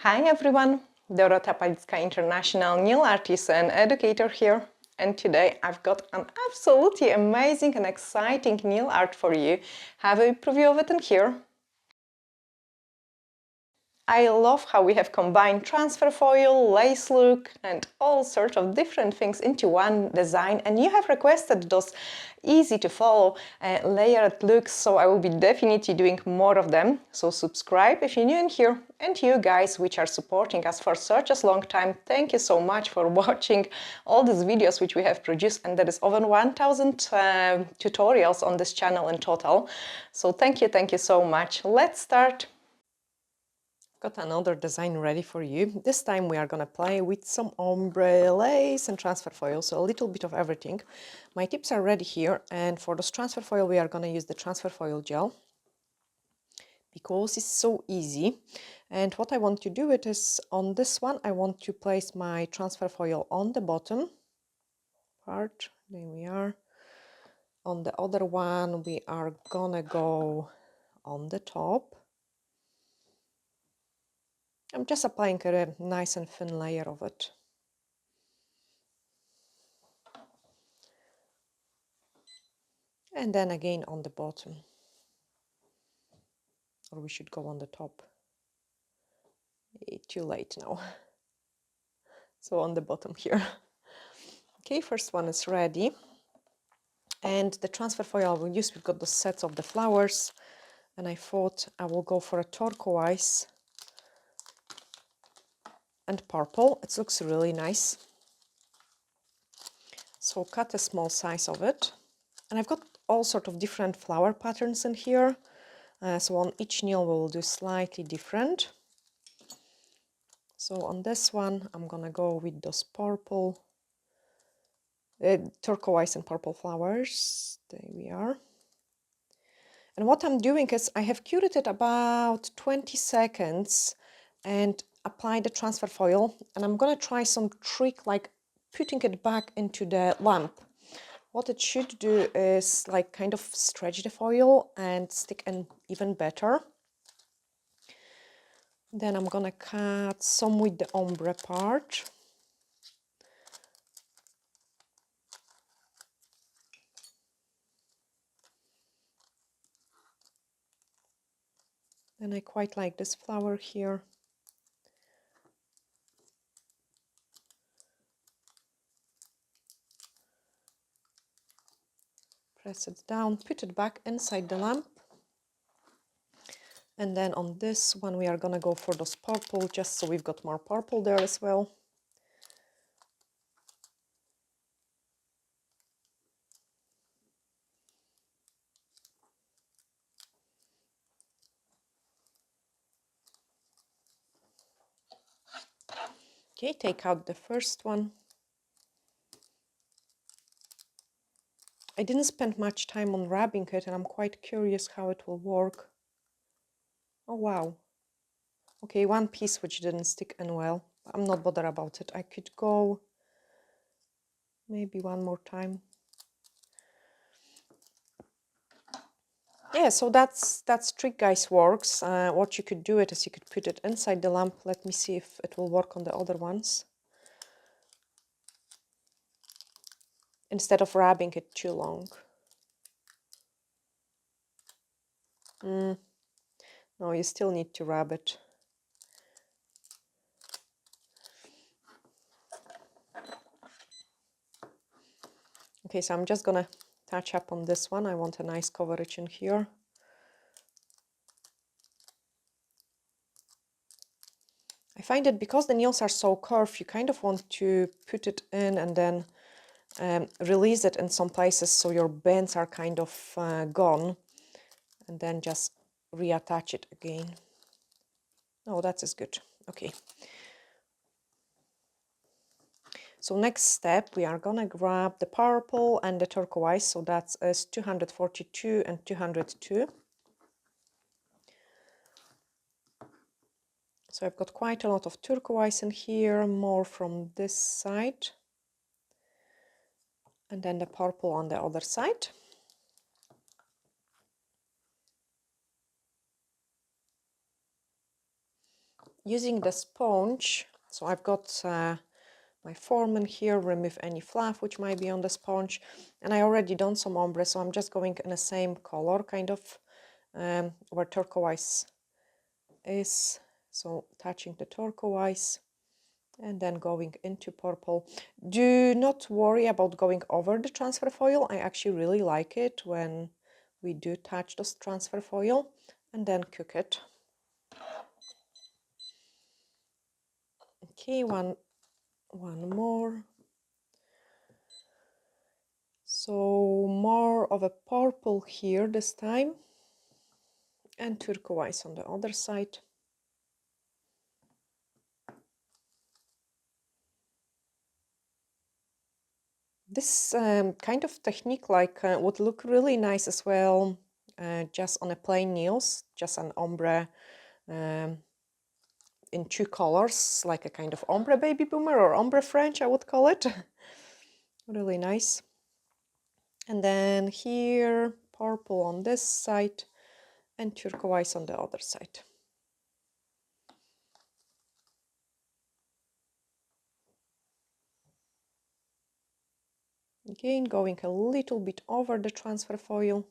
Hi everyone, Dorota International nail artist and educator here. And today I've got an absolutely amazing and exciting nail art for you. Have a preview of it in here. I love how we have combined transfer foil, lace look and all sorts of different things into one design, and you have requested those easy to follow layered looks, so I will be definitely doing more of them. So subscribe if you're new in here, and you guys which are supporting us for such a long time, thank you so much for watching all these videos which we have produced, and there is over 1000 tutorials on this channel in total. So thank you so much. Let's start. Got another design ready for you. This time we are gonna play with some ombre, lace and transfer foil, so a little bit of everything. My tips are ready here, and for this transfer foil we are gonna use the transfer foil gel because it's so easy. And what I want to do it is, on this one I want to place my transfer foil on the bottom part. There we are. On the other one we are gonna go on the top. I'm just applying a nice and thin layer of it. And then again on the bottom. Or we should go on the top. Too late now. So on the bottom here. Okay, first one is ready. And the transfer foil I will use, we've got the sets of the flowers. And I thought I will go for a turquoise and purple. It looks really nice. So cut a small size of it. And I've got all sort of different flower patterns in here. So on each nail we will do slightly different. So on this one I'm gonna go with those purple, turquoise and purple flowers. There we are. And what I'm doing is I have cured it about 20 seconds and applied the transfer foil, and I'm gonna try some trick like putting it back into the lamp. What it should do is like kind of stretch the foil and stick in even better. Then I'm gonna cut some with the ombre part. And I quite like this flower here. Press it down, put it back inside the lamp. And then on this one we are gonna go for those purple, just so we've got more purple there as well. Okay, take out the first one. I didn't spend much time on rubbing it, and I'm quite curious how it will work. Oh wow. Okay, one piece which didn't stick in well. I'm not bothered about it. I could go maybe one more time. Yeah, so that's trick, guys, works. What you could do it is you could put it inside the lamp. Let me see if it will work on the other ones. Instead of rubbing it too long. No, you still need to rub it. Okay, so I'm just gonna touch up on this one. I want a nice coverage in here. I find that because the nails are so curved, you kind of want to put it in and then release it in some places so your bends are kind of gone, and then just reattach it again. Oh, that is good. Okay. So next step, we are gonna grab the purple and the turquoise. So that's 242 and 202. So I've got quite a lot of turquoise in here, more from this side. And then the purple on the other side. using the sponge, so I've got my foreman here, remove any fluff which might be on the sponge, and I already done some ombre, so I'm just going in the same color, kind of where turquoise is, so touching the turquoise and then going into purple. Do not worry about going over the transfer foil. I actually really like it when we do touch this transfer foil, and then cook it. Okay, one more. So more of a purple here this time, and turquoise on the other side. This kind of technique would look really nice as well, just on a plain nails, just an ombre in two colors, like a kind of ombre baby boomer or ombre French, I would call it. Really nice. And then here, purple on this side and turquoise on the other side. Again, going a little bit over the transfer foil.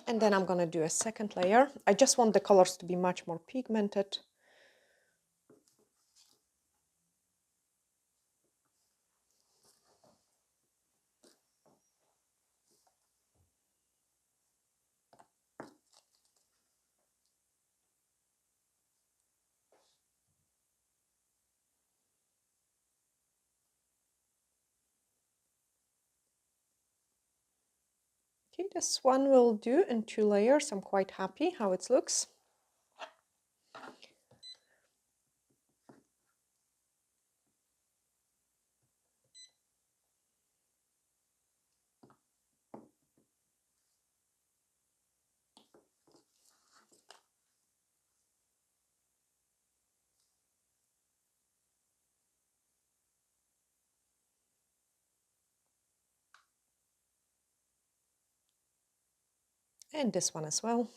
And then I'm going to do a second layer. I just want the colors to be much more pigmented. Okay, this one will do in 2 layers. I'm quite happy how it looks. And this one as well.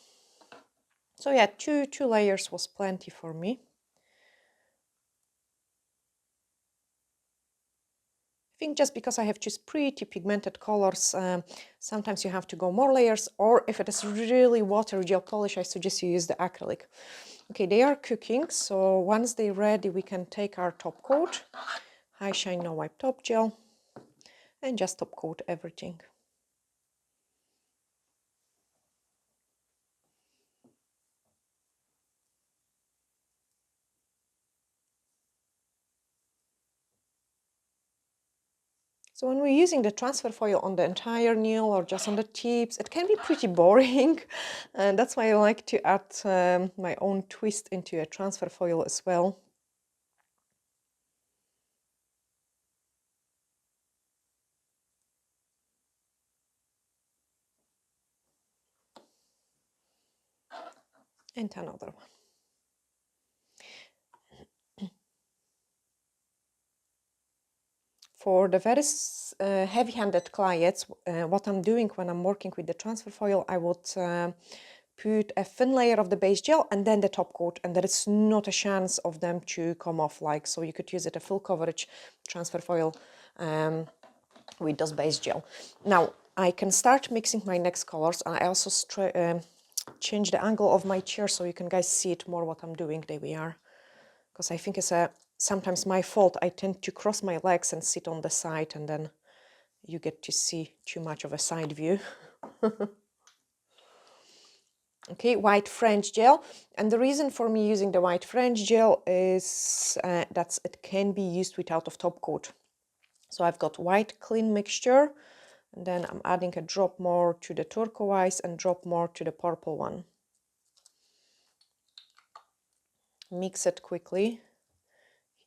So yeah, two layers was plenty for me. I think just because I have just pretty pigmented colors, sometimes you have to go more layers, or if it is really water gel polish, I suggest you use the acrylic. Okay, they are cooking, so once they're ready, we can take our top coat, High Shine No Wipe Top Gel, and just top coat everything. So when we're using the transfer foil on the entire nail or just on the tips, it can be pretty boring. And that's why I like to add my own twist into a transfer foil as well. And another one. For the very heavy-handed clients, what I'm doing when I'm working with the transfer foil, I would put a thin layer of the base gel and then the top coat, and there is not a chance of them to come off, like, so you could use it a full coverage transfer foil with this base gel. Now I can start mixing my next colors, and I also change the angle of my chair so you can guys see it more what I'm doing. There we are, because I think it's sometimes my fault. I tend to cross my legs and sit on the side, and then you get to see too much of a side view. Okay, white French gel, and the reason for me using the white French gel is that it can be used without a top coat. So I've got white clean mixture, and then I'm adding a drop more to the turquoise and drop more to the purple one. Mix it quickly.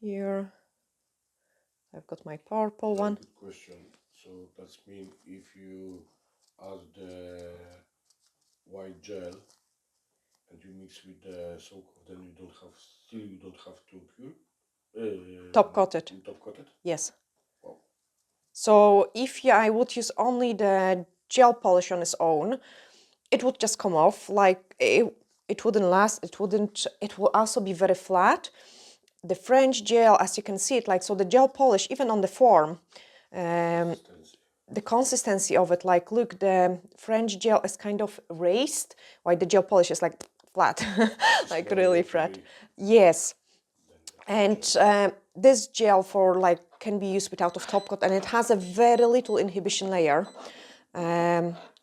Here I've got my purple one. Question. So that means if you add the white gel and you mix with the soak, then you don't have to pure Top coated. top coated. Yes. Wow. So if I would use only the gel polish on its own, it would just come off. Like it wouldn't last. It will also be very flat. The French gel, as you can see it, like, so the gel polish, even on the form, the consistency of it, like, look, the French gel is kind of raised, while the gel polish is like flat, like really flat. Yes. And this gel for like can be used without of top coat, and it has a very little inhibition layer,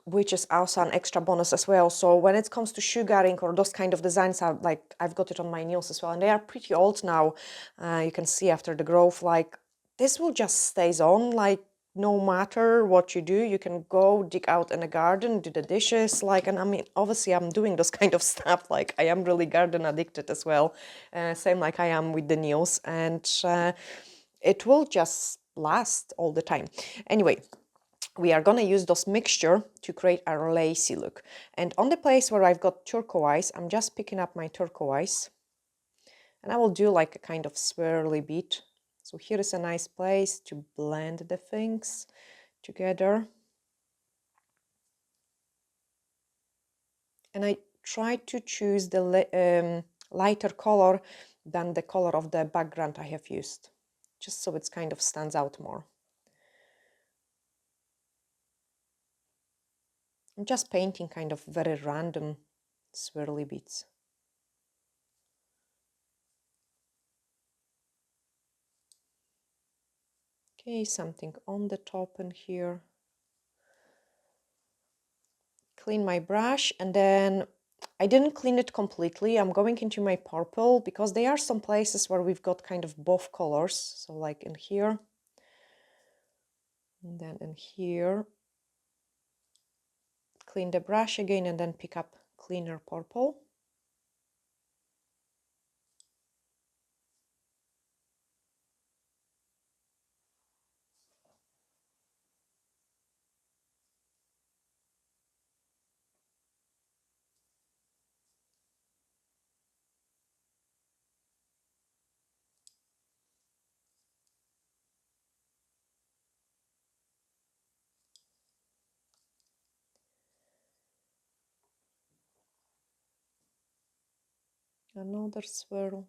which is also an extra bonus as well. So when it comes to sugaring or those kind of designs, I've got it on my nails as well, and they are pretty old now. You can see after the growth, like, this will just stays on, like, no matter what you do. You can go dig out in the garden, do the dishes, like, and I mean, obviously I'm doing this kind of stuff, like, I am really garden addicted as well, same like I am with the nails, and it will just last all the time. Anyway, we are gonna use this mixture to create a lacy look. And on the place where I've got turquoise, I'm just picking up my turquoise, and I will do like a kind of swirly bit. So here is a nice place to blend the things together. And I try to choose the lighter color than the color of the background I have used, just so it kind of stands out more. I'm just painting kind of very random swirly bits. Okay, something on the top and here. Clean my brush, and then I didn't clean it completely. I'm going into my purple because there are some places where we've got kind of both colors. So like in here, and then in here. Clean the brush again and then pick up cleaner purple. Another swirl.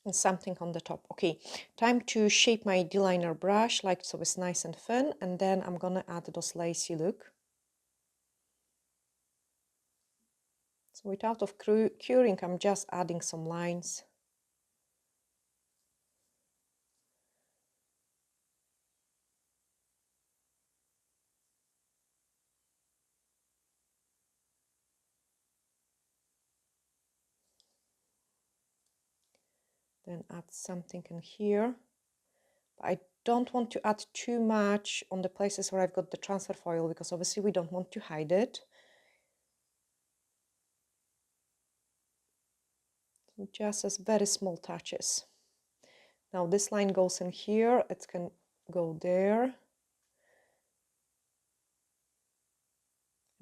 And something on the top. Okay, time to shape my D-liner brush, like so it's nice and thin, and then I'm gonna add those lacy look. So without of curing, I'm just adding some lines. Then add something in here. I don't want to add too much on the places where I've got the transfer foil, because obviously we don't want to hide it. So just as very small touches. Now this line goes in here, it can go there.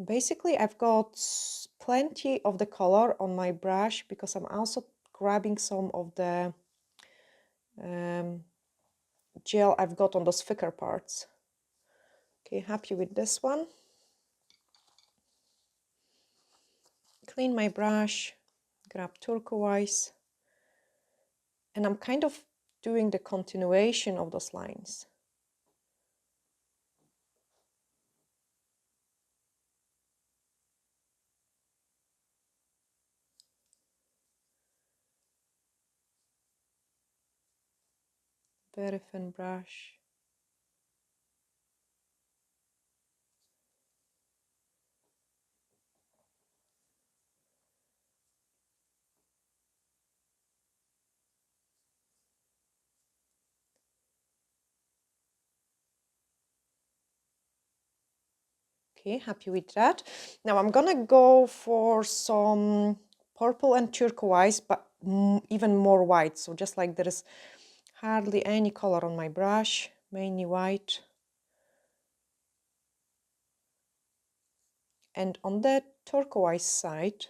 Basically, I've got plenty of the color on my brush because I'm also grabbing some of the gel I've got on those thicker parts. Okay, happy with this one. Clean my brush, grab turquoise, and I'm kind of doing the continuation of those lines. Very thin brush. Okay, happy with that. Now I'm gonna go for some purple and turquoise, but even more white. So just like there is hardly any color on my brush, mainly white. And on the turquoise side,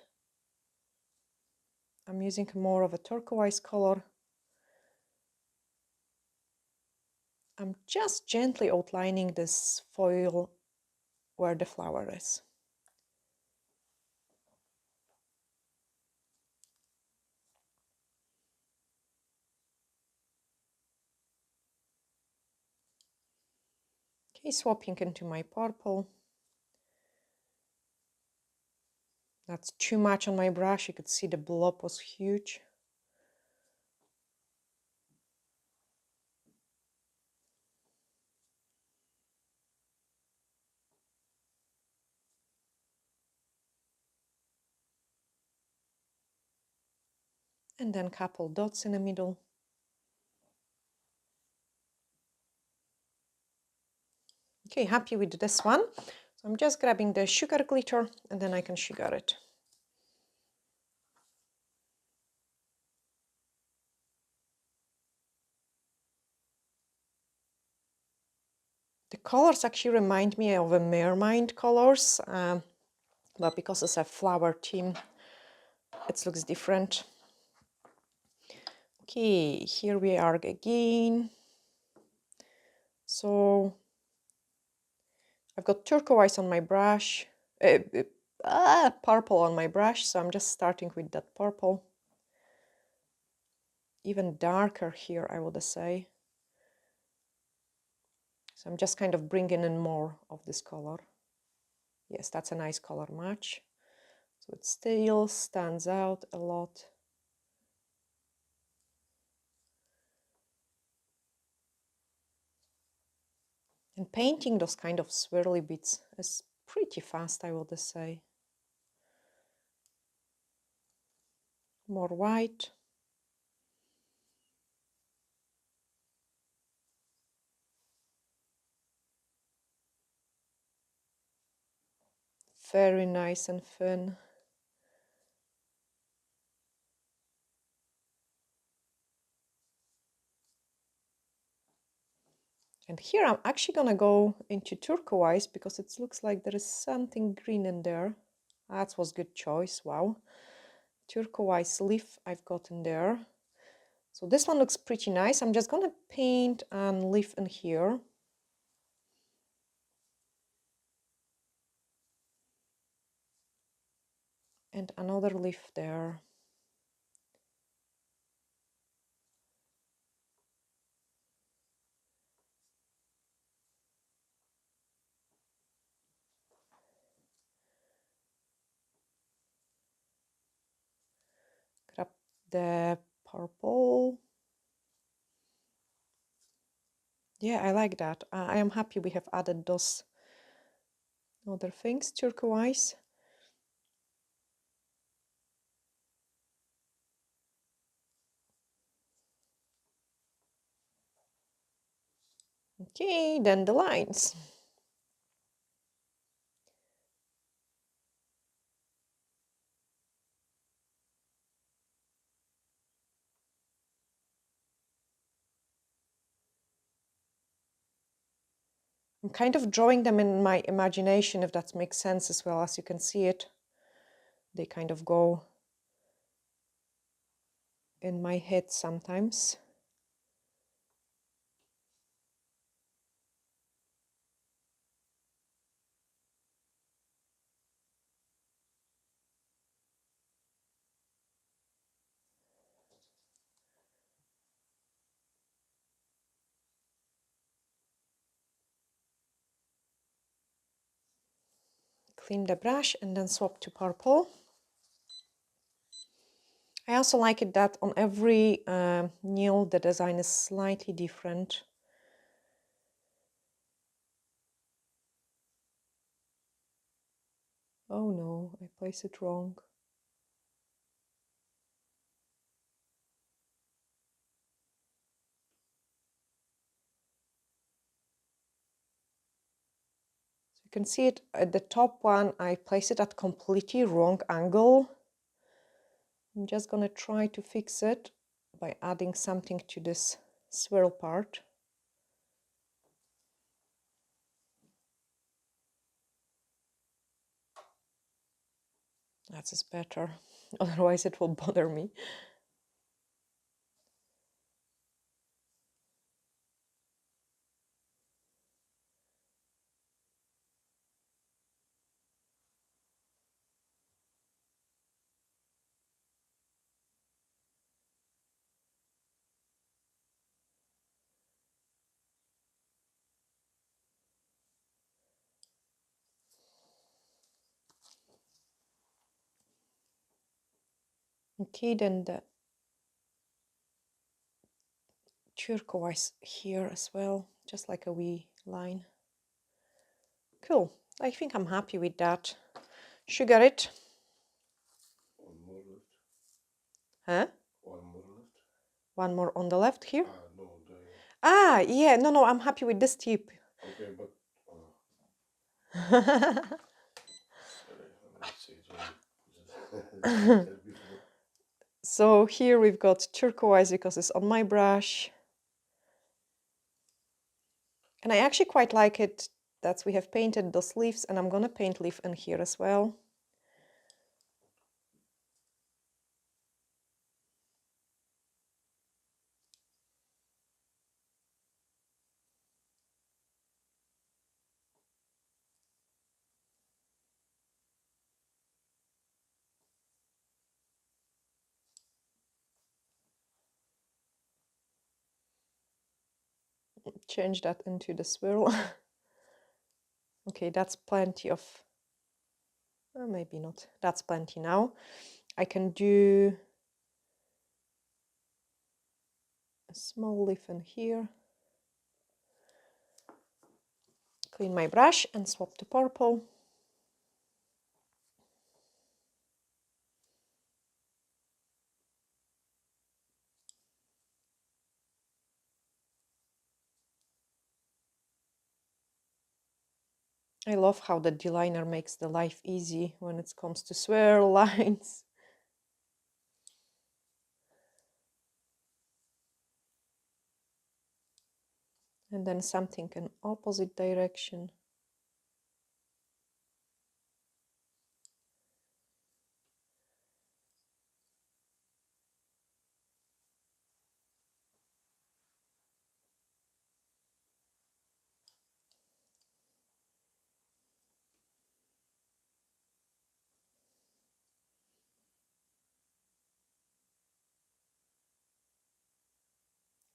I'm using more of a turquoise color. I'm just gently outlining this foil where the flower is. Okay, swapping into my purple. That's too much on my brush. You could see the blob was huge. And then couple dots in the middle. Okay, happy with this one. So I'm just grabbing the sugar glitter and then I can sugar it. The colors actually remind me of a mermaid colors, but because it's a flower theme, it looks different. Okay, here we are again. So I've got turquoise on my brush, purple on my brush, so I'm just starting with that purple. Even darker here, I would say. So I'm just kind of bringing in more of this color. Yes, that's a nice color match. So it still stands out a lot. And painting those kind of swirly bits is pretty fast, I would say. More white. Very nice and thin. And here I'm actually gonna go into turquoise because it looks like there is something green in there. That was good choice, wow. Turquoise leaf I've got in there. So this one looks pretty nice. I'm just gonna paint and leaf in here. And another leaf there. Grab the purple. Yeah, I like that. I am happy we have added those other things, turquoise. Okay, then the lines. I'm kind of drawing them in my imagination, if that makes sense as well. As you can see it, they kind of go in my head sometimes. Clean the brush and then swap to purple. I also like it that on every nail the design is slightly different. Oh no, I placed it wrong. So you can see it at the top one, I placed it at completely wrong angle. I'm just gonna try to fix it by adding something to this swirl part. That is better, otherwise it will bother me. Okay, then the turquoise here as well, just like a wee line. Cool. I think I'm happy with that. Sugar it. One more left. Huh? One more left. One more on the left here. No, Yeah, no, I'm happy with this tip. okay, but sorry, let's say it before. So here we've got turquoise because it's on my brush. And I actually quite like it that we have painted those leaves, and I'm gonna paint leaf in here as well. Change that into the swirl. Okay, that's plenty of, maybe not, that's plenty now. I can do a small leaf in here. Clean my brush and swap to purple. I love how the D-liner makes the life easy when it comes to swirl lines. And then something in opposite direction.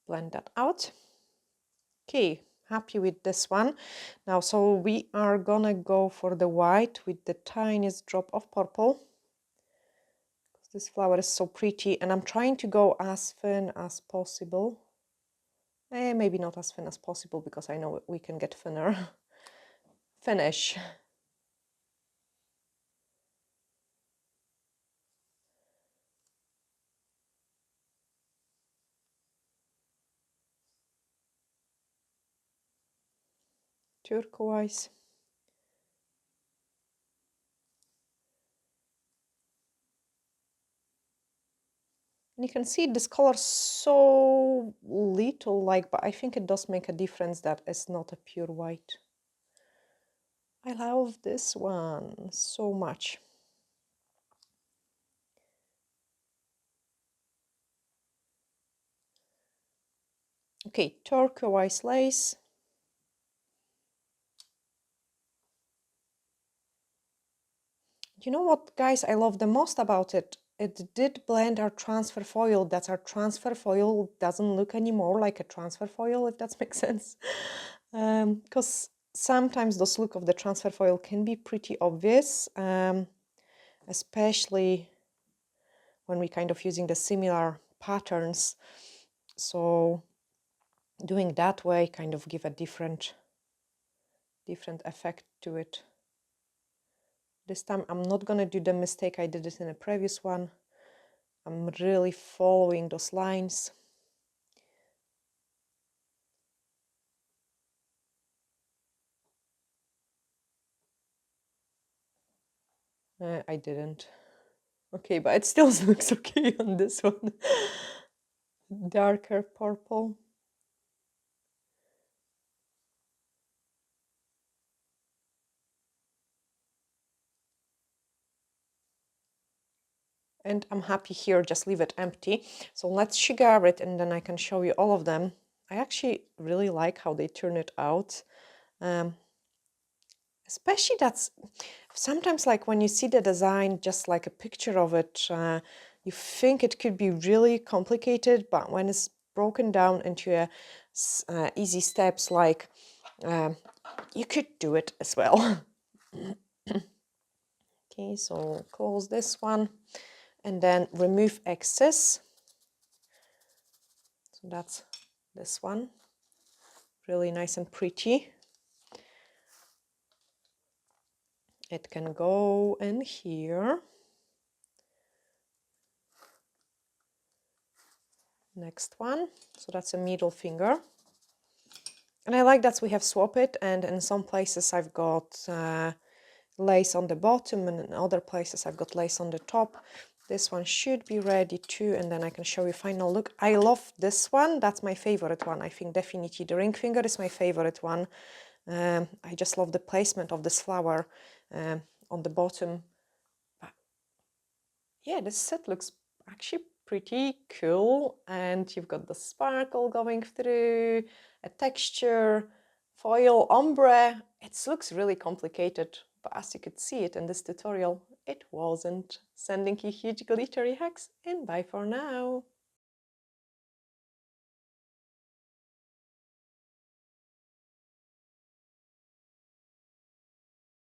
Blend that out. Okay, happy with this one. Now, so we are gonna go for the white with the tiniest drop of purple. This flower is so pretty, and I'm trying to go as thin as possible. Maybe not as thin as possible, because I know we can get thinner. Finish. Turquoise. And you can see this color so little, like, but I think it does make a difference that it's not a pure white. I love this one so much. Okay, turquoise lace. You know what, guys, I love the most about it? It did blend our transfer foil, that our transfer foil doesn't look anymore like a transfer foil, if that makes sense. Because sometimes those look of the transfer foil can be pretty obvious, especially when we kind of using the similar patterns. So doing that way kind of give a different effect to it. This time I'm not gonna do the mistake I did it in a previous one. I'm really following those lines. I didn't. Okay, but it still looks okay on this one. Darker purple. and I'm happy here, just leave it empty. So let's sugar it, and then I can show you all of them. I actually really like how they turn it out. Especially that's sometimes like when you see the design, just like a picture of it, you think it could be really complicated, but when it's broken down into easy steps, like you could do it as well. Okay, so close this one and then remove excess. So that's this one, really nice and pretty. It can go in here. Next one, so that's a middle finger. And I like that we have swap it, and in some places I've got lace on the bottom, and in other places I've got lace on the top. This one should be ready too, and then I can show you final look. I love this one, that's my favorite one. I think definitely the ring finger is my favorite one. I just love the placement of this flower on the bottom. But yeah, this set looks actually pretty cool, and you've got the sparkle going through, a texture, foil, ombre. It looks really complicated, but as you could see it in this tutorial, it wasn't. Sending you huge glittery hugs, and bye for now.